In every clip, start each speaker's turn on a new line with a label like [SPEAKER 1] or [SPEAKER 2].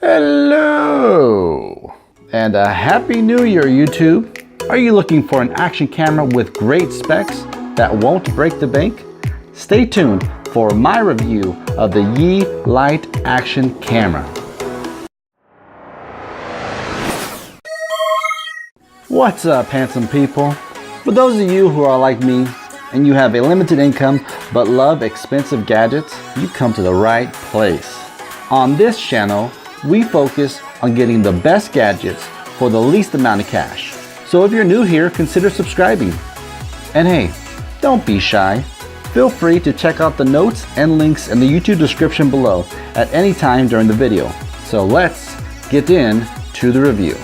[SPEAKER 1] Hello, and a Happy New Year, YouTube. Are you looking for an action camera with great specs that won't break the bank? Stay tuned for my review of the Yi Lite action camera. What's up, handsome people? For those of you who are like me and you have a limited income but love expensive gadgets, you come to the right place. On this channel, we focus on getting the best gadgets for the least amount of cash. So if you're new here, consider subscribing. And hey, don't be shy. Feel free to check out the notes and links in the YouTube description below at any time during the video. So let's get into the review.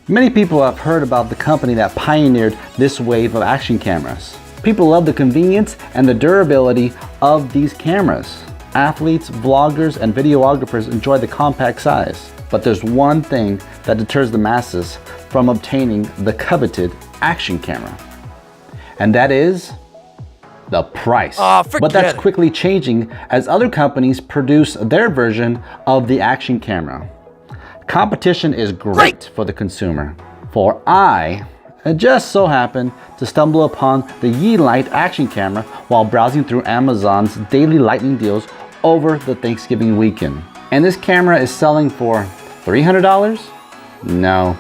[SPEAKER 1] Many people have heard about the company that pioneered this wave of action cameras. People love the convenience and the durability of these cameras. Athletes, vloggers, and videographers enjoy the compact size. But there's one thing that deters the masses from obtaining the coveted action camera. And that is the price. But that's quickly changing as other companies produce their version of the action camera. Competition is great for the consumer. For I just so happened to stumble upon the Yi Lite action camera while browsing through Amazon's daily lightning deals over the Thanksgiving weekend. And this camera is selling for $300? No.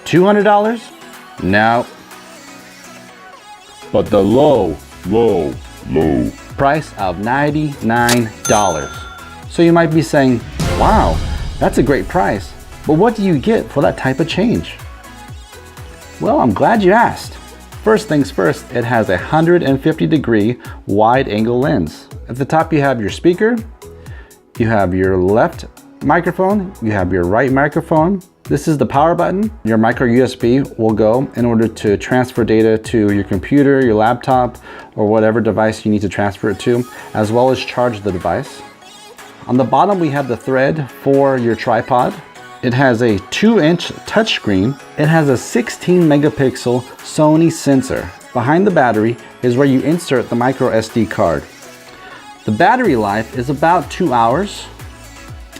[SPEAKER 1] $200? No. But the low price of $99. So you might be saying, wow, that's a great price. But what do you get for that type of change? Well, I'm glad you asked. First things first, it has a 150-degree wide angle lens. At the top you have your speaker, you have your left microphone, you have your right microphone. This is the power button. Your micro USB will go in order to transfer data to your computer, your laptop, or whatever device you need to transfer it to, as well as charge the device. On the bottom we have the thread for your tripod. It has a 2-inch touchscreen. It has a 16-megapixel Sony sensor. Behind the battery is where you insert the micro SD card. The battery life is about 2 hours.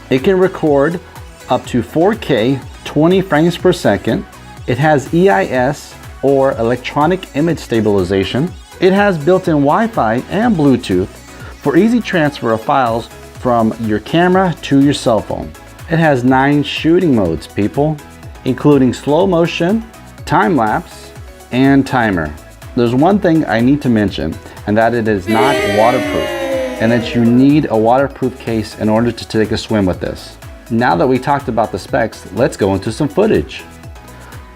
[SPEAKER 1] It can record up to 4K 20 frames per second. It has EIS, or electronic image stabilization. It has built-in Wi-Fi and Bluetooth for easy transfer of files from your camera to your cell phone. It has 9 shooting modes, people, including slow motion, time lapse, and timer. There's one thing I need to mention, and that it is not waterproof, and that you need a waterproof case in order to take a swim with this. Now that we talked about the specs, let's go into some footage.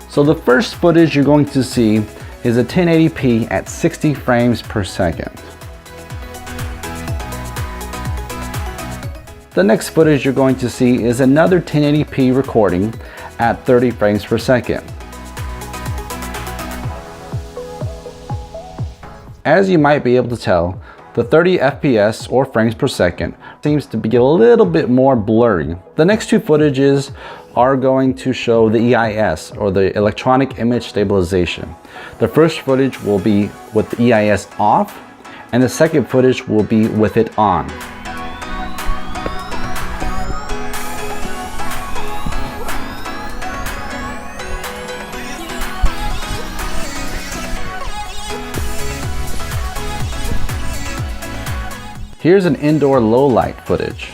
[SPEAKER 1] So the first footage you're going to see is a 1080p at 60 frames per second. The next footage you're going to see is another 1080p recording at 30 frames per second. As you might be able to tell, the 30 FPS or frames per second seems to be a little bit more blurry. The next two footages are going to show the EIS, or the electronic image stabilization. The first footage will be with the EIS off, and the second footage will be with it on. Here's an indoor low light footage.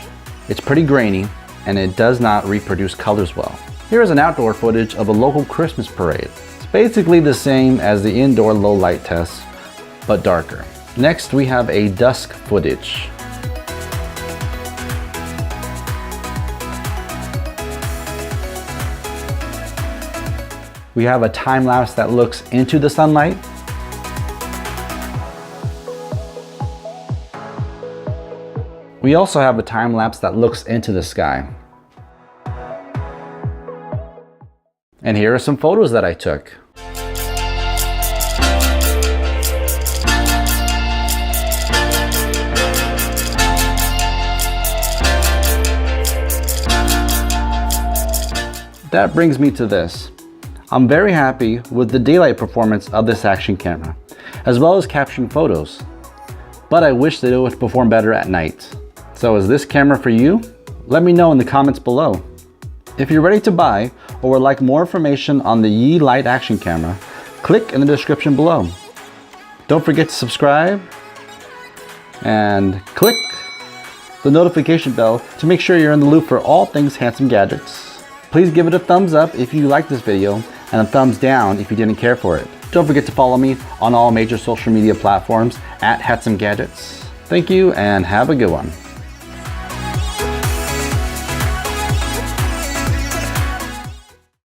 [SPEAKER 1] It's pretty grainy and it does not reproduce colors well. Here's an outdoor footage of a local Christmas parade. It's basically the same as the indoor low light test, but darker. Next we have a dusk footage. We have a time lapse that looks into the sunlight. We also have a time lapse that looks into the sky. And here are some photos that I took. That brings me to this. I'm very happy with the daylight performance of this action camera, as well as capturing photos. But I wish that it would perform better at night. So is this camera for you? Let me know in the comments below. If you're ready to buy or would like more information on the Yi Lite action camera, click in the description below. Don't forget to subscribe and click the notification bell to make sure you're in the loop for all things handsome gadgets. Please give it a thumbs up if you liked this video and a thumbs down if you didn't care for it. Don't forget to follow me on all major social media platforms at Handsome Gadgets. Thank you and have a good one.